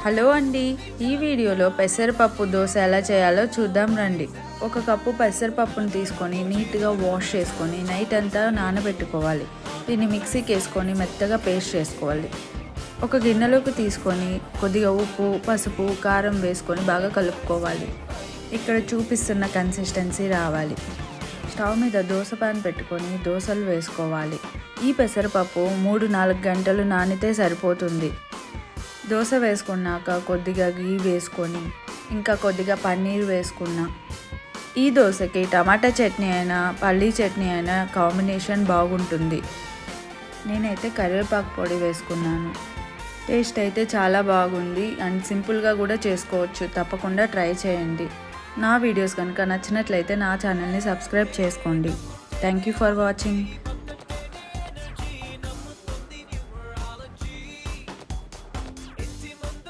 Hello అండి, ఈ వీడియోలో పెసరపప్పు దోశ ఎలా చేయాలో చూద్దాం రండి. ఒక కప్పు పెసరపప్పును తీసుకొని నీట్గా వాష్ చేసుకొని నైట్ అంతా నానబెట్టుకోవాలి. దీన్ని మిక్సీకి వేసుకొని మెత్తగా పేస్ట్ చేసుకోవాలి. ఒక గిన్నెలోకి తీసుకొని కొద్దిగా ఉప్పు, పసుపు, కారం వేసుకొని బాగా కలుపుకోవాలి. ఇక్కడ చూపిస్తున్న కన్సిస్టెన్సీ రావాలి. స్టవ్ మీద దోశ పాన్ పెట్టుకొని దోశలు వేసుకోవాలి. ఈ పెసరపప్పు 3-4 గంటలు నానితే సరిపోతుంది. దోశ వేసుకున్నాక కొద్దిగా గీ వేసుకొని ఇంకా కొద్దిగా పన్నీర్ వేసుకున్నా. ఈ దోశకి టమాటా చట్నీ అయినా పల్లీ చట్నీ అయినా కాంబినేషన్ బాగుంటుంది. నేనైతే కరివేపాకు పొడి వేసుకున్నాను. టేస్ట్ అయితే చాలా బాగుంది అండ్ సింపుల్గా కూడా చేసుకోవచ్చు. తప్పకుండా ట్రై చేయండి. నా వీడియోస్ కనుక నచ్చినట్లయితే నా ఛానల్ని సబ్స్క్రైబ్ చేసుకోండి. Thank you for watching.